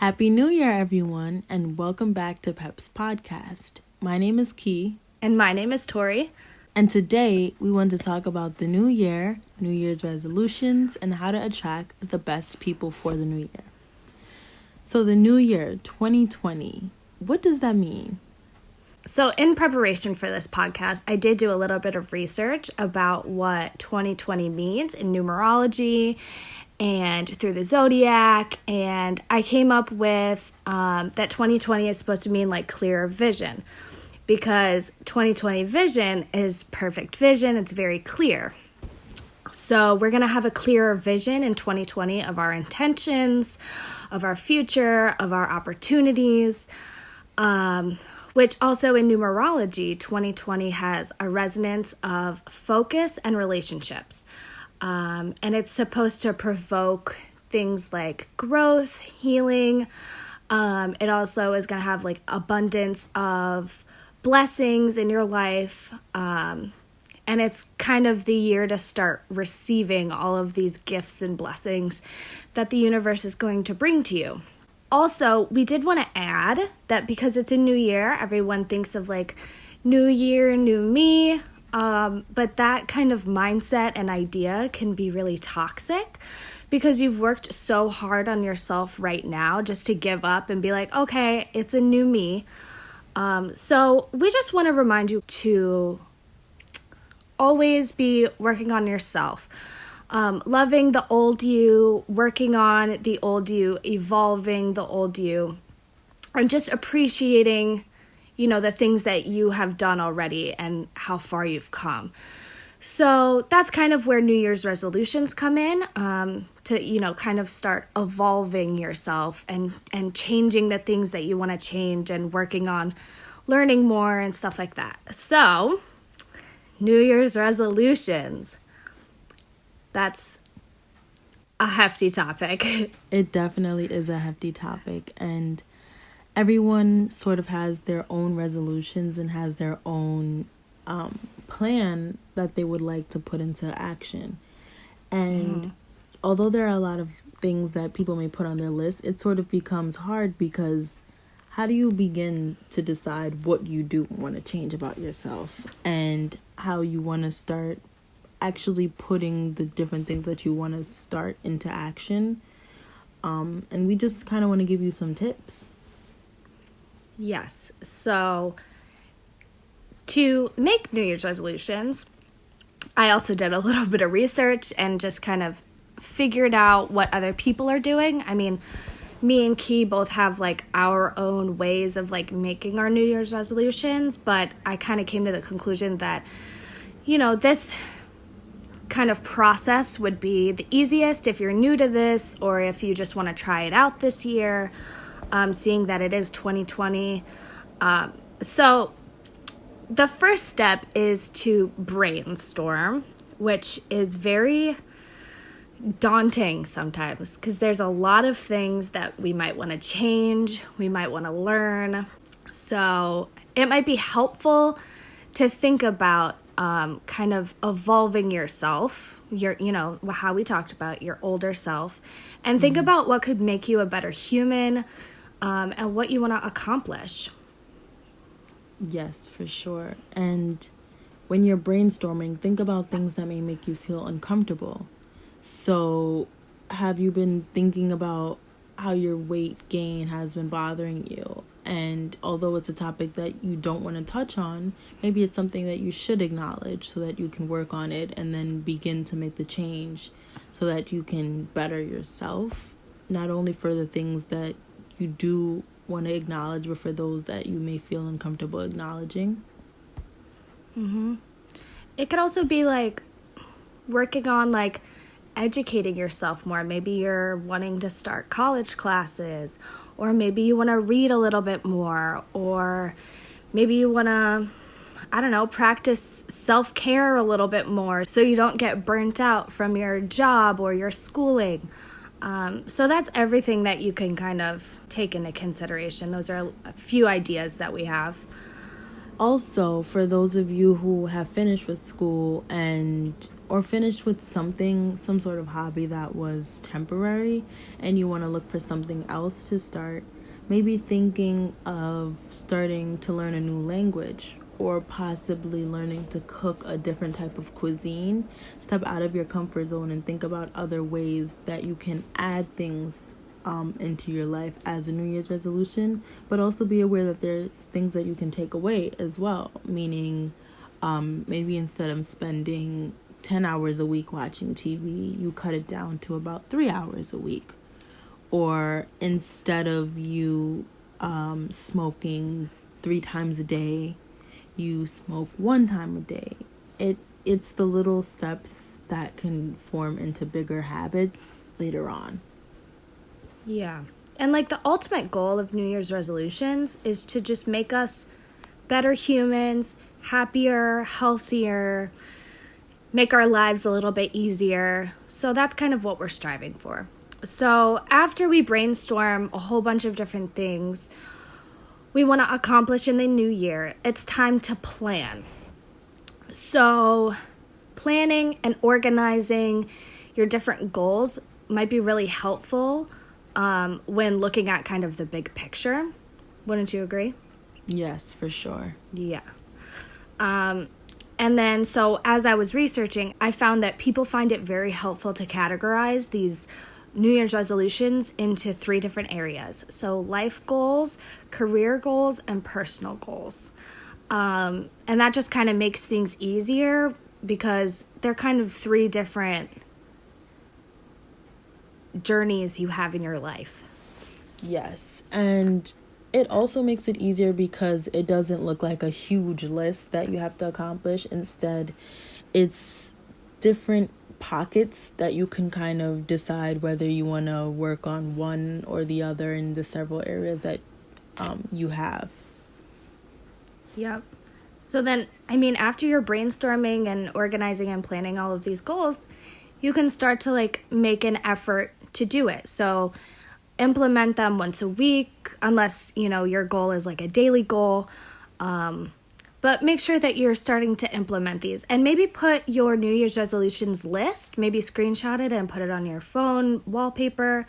Happy New Year, everyone, and welcome back to Pep's podcast. My name is Key. And my name is Tori. And today we want to talk about the new year, New Year's resolutions, and how to attract the best people for the new year. So the new year, 2020, what does that mean? So in preparation for this podcast, I did do a little bit of research about what 2020 means in numerology and through the zodiac, and I came up with that 2020 is supposed to mean like clearer vision, because 2020 vision is perfect vision. It's very clear. So we're going to have a clearer vision in 2020 of our intentions, of our future, of our opportunities, which also in numerology, 2020 has a resonance of focus and relationships. And it's supposed to provoke things like growth, healing. It also is going to have like abundance of blessings in your life. And it's kind of the year to start receiving all of these gifts and blessings that the universe is going to bring to you. Also, we did want to add that because it's a new year, everyone thinks of like new year, new me. But that kind of mindset and idea can be really toxic because you've worked so hard on yourself right now just to give up and be like, okay, it's a new me. So we just want to remind you to always be working on yourself, loving the old you, working on the old you, evolving the old you, and just appreciating the things that you have done already and how far you've come. So that's kind of where New Year's resolutions come in, to, kind of start evolving yourself and changing the things that you want to change and working on learning more and stuff like that. So New Year's resolutions, that's a hefty topic. It definitely is a hefty topic, and everyone sort of has their own resolutions and has their own plan that they would like to put into action. And although there are a lot of things that people may put on their list, it sort of becomes hard because how do you begin to decide what you do want to change about yourself and how you want to start actually putting the different things that you want to start into action? And we just kind of want to give you some tips. Yes. So to make New Year's resolutions, I also did a little bit of research and just kind of figured out what other people are doing. I mean, me and Key both have like our own ways of like making our New Year's resolutions, but I kind of came to the conclusion that, this kind of process would be the easiest if you're new to this or if you just want to try it out this year. Seeing that it is 2020. So the first step is to brainstorm, which is very daunting sometimes because there's a lot of things that we might want to change, we might want to learn. So it might be helpful to think about kind of evolving yourself, how we talked about your older self, and think about what could make you a better human, and what you want to accomplish. Yes, for sure. And when you're brainstorming, think about things that may make you feel uncomfortable. So have you been thinking about how your weight gain has been bothering you? And although it's a topic that you don't want to touch on, maybe it's something that you should acknowledge so that you can work on it and then begin to make the change so that you can better yourself, not only for the things that you do want to acknowledge, but for those that you may feel uncomfortable acknowledging. It could also be like working on like educating yourself more. Maybe you're wanting to start college classes, or maybe you want to read a little bit more, or maybe you want to, practice self-care a little bit more so you don't get burnt out from your job or your schooling. So that's everything that you can kind of take into consideration. Those are a few ideas that we have. Also, for those of you who have finished with school or finished with some sort of hobby that was temporary, and you want to look for something else to start, maybe thinking of starting to learn a new language or possibly learning to cook a different type of cuisine. Step out of your comfort zone and think about other ways that you can add things into your life as a New Year's resolution, but also be aware that there are things that you can take away as well. Meaning, maybe instead of spending 10 hours a week watching TV, you cut it down to about 3 hours a week. Or instead of you smoking 3 times a day, you smoke 1 time a day. It's the little steps that can form into bigger habits later on. Yeah. And like the ultimate goal of New Year's resolutions is to just make us better humans, happier, healthier, make our lives a little bit easier. So that's kind of what we're striving for. So after we brainstorm a whole bunch of different things we want to accomplish in the new year, it's time to plan. So planning and organizing your different goals might be really helpful when looking at kind of the big picture. Wouldn't you agree? Yes, for sure. Yeah. And then, so as I was researching, I found that people find it very helpful to categorize these New Year's resolutions into 3 different areas. So life goals, career goals, and personal goals. And that just kind of makes things easier because they're kind of 3 different journeys you have in your life. Yes, and it also makes it easier because it doesn't look like a huge list that you have to accomplish. Instead, it's different pockets that you can kind of decide whether you want to work on one or the other in the several areas that you have. Yep. So then, I mean, after you're brainstorming and organizing and planning all of these goals, you can start to like make an effort to do it. So implement them once a week, unless, you know, your goal is like a daily goal. But make sure that you're starting to implement these and maybe put your New Year's resolutions list, maybe screenshot it and put it on your phone wallpaper,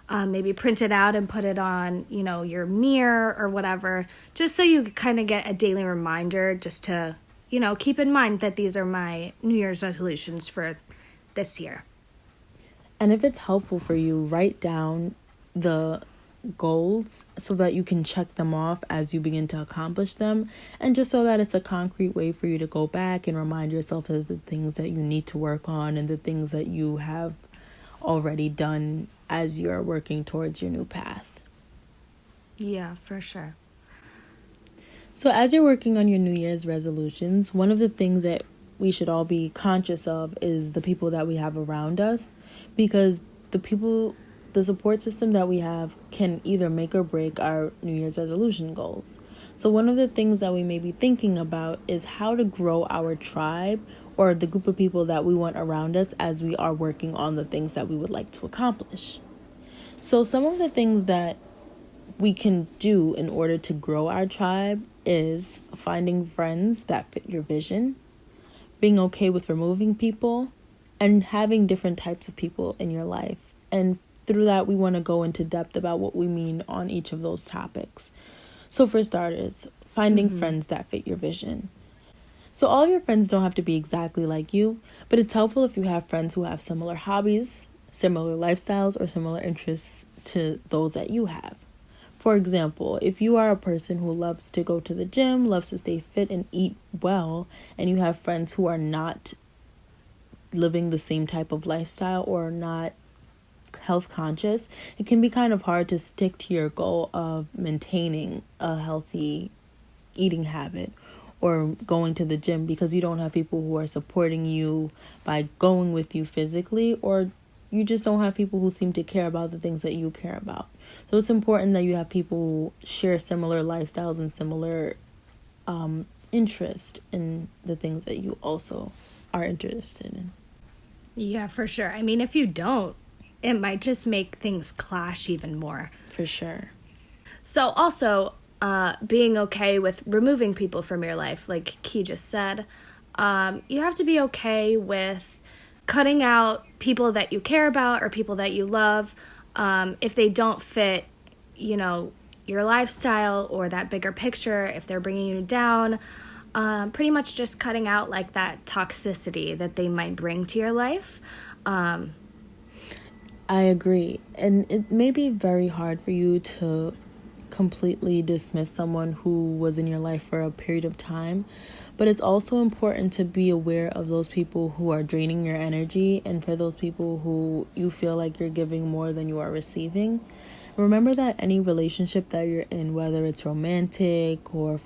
maybe print it out and put it on, you know, your mirror or whatever, just so you kind of get a daily reminder just to, you know, keep in mind that these are my New Year's resolutions for this year. And if it's helpful for you, write down the goals so that you can check them off as you begin to accomplish them, and just so that it's a concrete way for you to go back and remind yourself of the things that you need to work on and the things that you have already done as you're working towards your new path. Yeah, for sure. So as you're working on your New Year's resolutions, one of the things that we should all be conscious of is the people that we have around us, because the support system that we have can either make or break our New Year's resolution goals. So one of the things that we may be thinking about is how to grow our tribe or the group of people that we want around us as we are working on the things that we would like to accomplish. So some of the things that we can do in order to grow our tribe is finding friends that fit your vision, being okay with removing people, and having different types of people in your life. And through that, we want to go into depth about what we mean on each of those topics. So for starters, finding friends that fit your vision. So all of your friends don't have to be exactly like you, but it's helpful if you have friends who have similar hobbies, similar lifestyles, or similar interests to those that you have. For example, if you are a person who loves to go to the gym, loves to stay fit and eat well, and you have friends who are not living the same type of lifestyle or not health conscious, it can be kind of hard to stick to your goal of maintaining a healthy eating habit or going to the gym because you don't have people who are supporting you by going with you physically, or you just don't have people who seem to care about the things that you care about. So it's important that you have people who share similar lifestyles and similar interest in the things that you also are interested in. Yeah, for sure. I mean, if you don't, it might just make things clash even more. For sure. So also, being okay with removing people from your life, like Key just said. You have to be okay with cutting out people that you care about or people that you love if they don't fit, your lifestyle or that bigger picture, if they're bringing you down. Pretty much just cutting out like that toxicity that they might bring to your life. I agree. And it may be very hard for you to completely dismiss someone who was in your life for a period of time, but it's also important to be aware of those people who are draining your energy, and for those people who you feel like you're giving more than you are receiving. Remember that any relationship that you're in, whether it's romantic or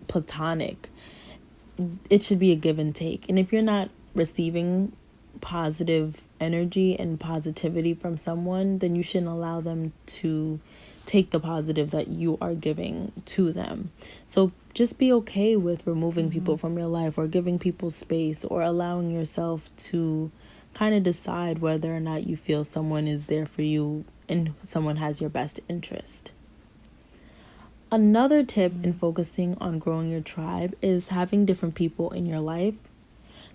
platonic, it should be a give and take. And if you're not receiving positive energy and positivity from someone, then you shouldn't allow them to take the positive that you are giving to them. So just be okay with removing people from your life, or giving people space, or allowing yourself to kind of decide whether or not you feel someone is there for you and someone has your best interest. Another tip in focusing on growing your tribe is having different people in your life.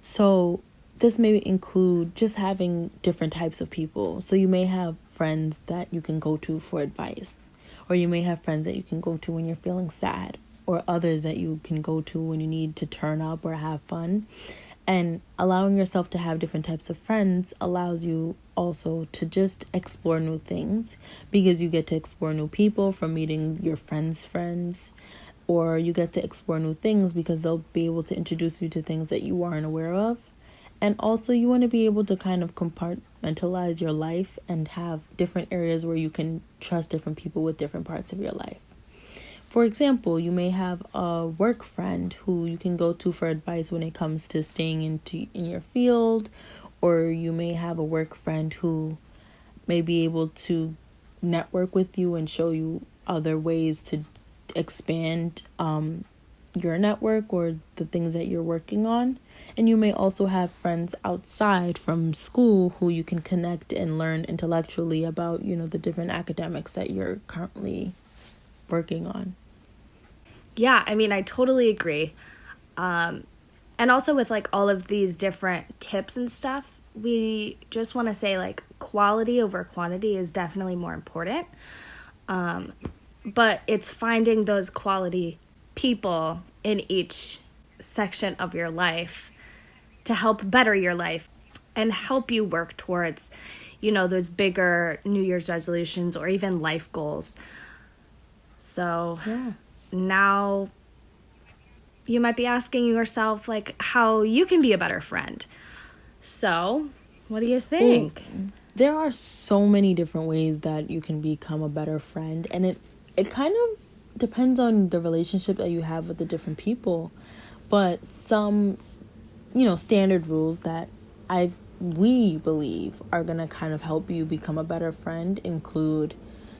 So this may include just having different types of people. So you may have friends that you can go to for advice, or you may have friends that you can go to when you're feeling sad, or others that you can go to when you need to turn up or have fun. And allowing yourself to have different types of friends allows you also to just explore new things, because you get to explore new people from meeting your friends' friends, or you get to explore new things because they'll be able to introduce you to things that you aren't aware of. And also you want to be able to kind of compartmentalize your life and have different areas where you can trust different people with different parts of your life. For example, you may have a work friend who you can go to for advice when it comes to staying in your field, or you may have a work friend who may be able to network with you and show you other ways to expand your network or the things that you're working on. And you may also have friends outside from school who you can connect and learn intellectually about, the different academics that you're currently working on. Yeah, I totally agree. And also with like all of these different tips and stuff, we just want to say like quality over quantity is definitely more important. But it's finding those quality people in each section of your life to help better your life and help you work towards, those bigger New Year's resolutions or even life goals. So now you might be asking yourself like how you can be a better friend. So what do you think? Well, there are so many different ways that you can become a better friend, and it kind of depends on the relationship that you have with the different people. But some standard rules that we believe are going to kind of help you become a better friend include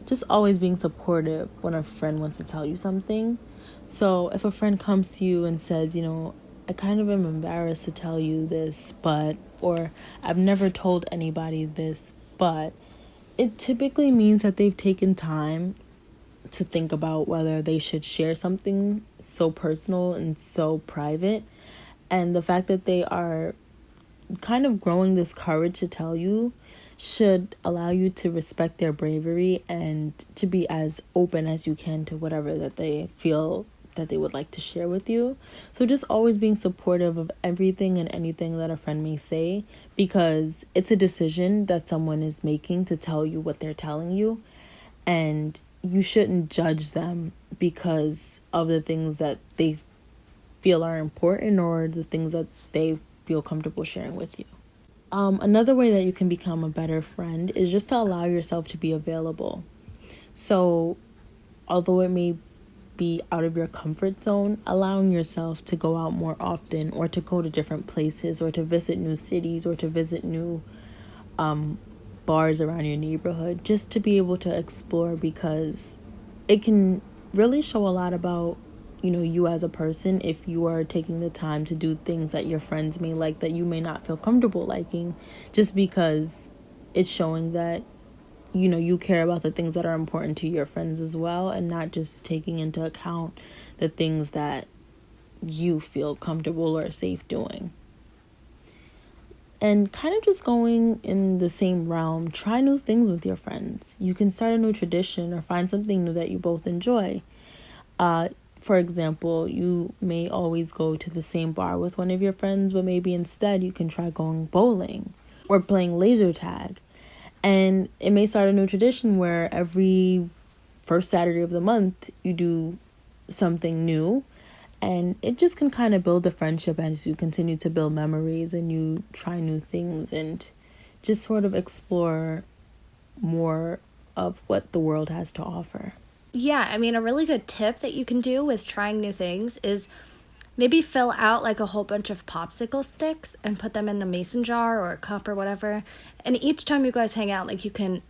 just always being supportive when a friend wants to tell you something. So if a friend comes to you and says, I kind of am embarrassed to tell you this, or I've never told anybody this, but it typically means that they've taken time to think about whether they should share something so personal and so private. And the fact that they are kind of growing this courage to tell you should allow you to respect their bravery and to be as open as you can to whatever that they feel that they would like to share with you. So just always being supportive of everything and anything that a friend may say, because it's a decision that someone is making to tell you what they're telling you, and you shouldn't judge them because of the things that they feel are important or the things that they feel comfortable sharing with you. Another way that you can become a better friend is just to allow yourself to be available. So although it may be out of your comfort zone, allowing yourself to go out more often, or to go to different places, or to visit new cities, or to visit new bars around your neighborhood, just to be able to explore, because it can really show a lot about you as a person if you are taking the time to do things that your friends may like that you may not feel comfortable liking, just because it's showing that you care about the things that are important to your friends as well, and not just taking into account the things that you feel comfortable or safe doing. And kind of just going in the same realm, try new things with your friends. You can start a new tradition or find something new that you both enjoy. For example, you may always go to the same bar with one of your friends, but maybe instead you can try going bowling or playing laser tag. And it may start a new tradition where every first Saturday of the month you do something new. And it just can kind of build a friendship as you continue to build memories and you try new things and just sort of explore more of what the world has to offer. Yeah, I mean, a really good tip that you can do with trying new things is maybe fill out like a whole bunch of popsicle sticks and put them in a mason jar or a cup or whatever. And each time you guys hang out, like you can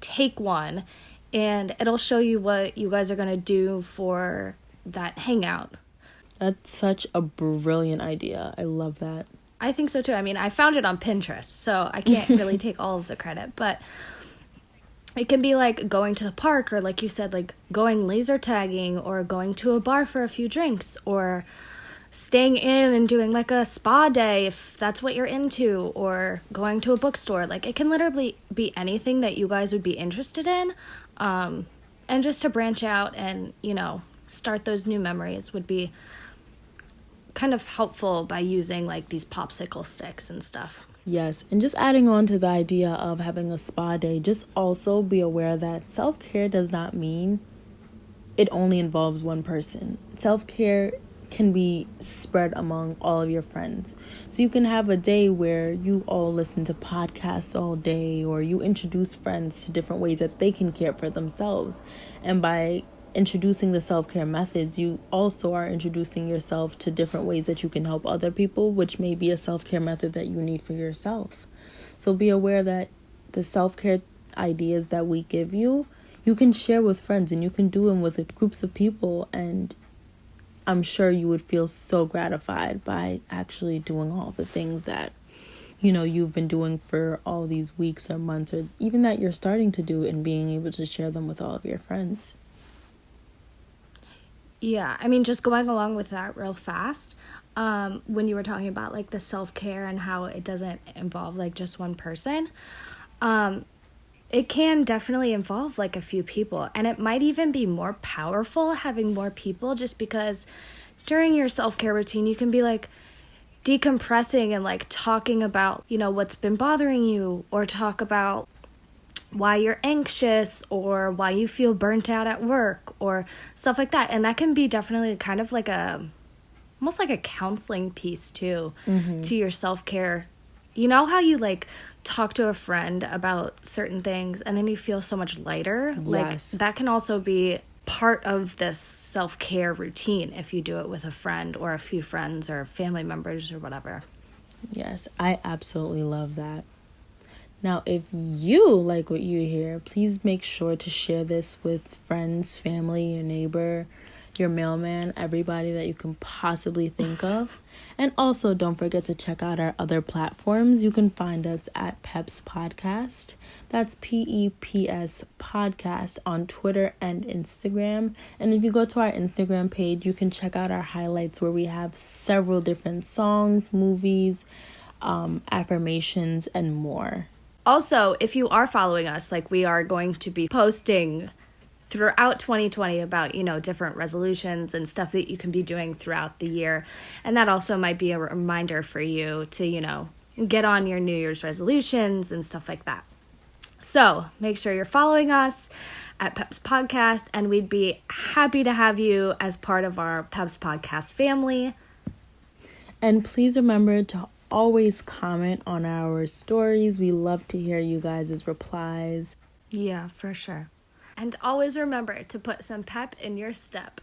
take one and it'll show you what you guys are going to do for that hangout. That's such a brilliant idea. I love that. I think so too. I mean, I found it on Pinterest, so I can't really take all of the credit, but it can be like going to the park, or like you said, like going laser tagging, or going to a bar for a few drinks, or staying in and doing like a spa day if that's what you're into, or going to a bookstore. Like it can literally be anything that you guys would be interested in. And just to branch out and, start those new memories would be kind of helpful by using like these popsicle sticks and stuff. Yes, and just adding on to the idea of having a spa day, just also be aware that self-care does not mean it only involves one person. Self-care can be spread among all of your friends. So you can have a day where you all listen to podcasts all day, or you introduce friends to different ways that they can care for themselves. And by introducing the self-care methods, you also are introducing yourself to different ways that you can help other people, which may be a self-care method that you need for yourself. So be aware that the self-care ideas that we give you, you can share with friends, and you can do them with groups of people, and I'm sure you would feel so gratified by actually doing all the things that you've been doing for all these weeks or months, or even that you're starting to do, and being able to share them with all of your friends. Yeah, I mean, just going along with that real fast, when you were talking about like the self-care and how it doesn't involve like just one person, it can definitely involve like a few people, and it might even be more powerful having more people, just because during your self-care routine you can be like decompressing and like talking about what's been bothering you, or talk about why you're anxious, or why you feel burnt out at work, or stuff like that. And that can be definitely kind of like almost like a counseling piece too, to your self-care. You know how you like talk to a friend about certain things and then you feel so much lighter? Yes. Like that can also be part of this self-care routine if you do it with a friend or a few friends or family members or whatever. Yes, I absolutely love that. Now, if you like what you hear, please make sure to share this with friends, family, your neighbor, your mailman, everybody that you can possibly think of. And also, don't forget to check out our other platforms. You can find us at Peps Podcast. That's PEPS Podcast on Twitter and Instagram. And if you go to our Instagram page, you can check out our highlights where we have several different songs, movies, affirmations, and more. Also, if you are following us, like we are going to be posting throughout 2020 about, different resolutions and stuff that you can be doing throughout the year. And that also might be a reminder for you to, get on your New Year's resolutions and stuff like that. So make sure you're following us at Peps Podcast, and we'd be happy to have you as part of our Peps Podcast family. And please remember to always comment on our stories. We love to hear you guys' replies. Yeah, for sure. And always remember to put some pep in your step.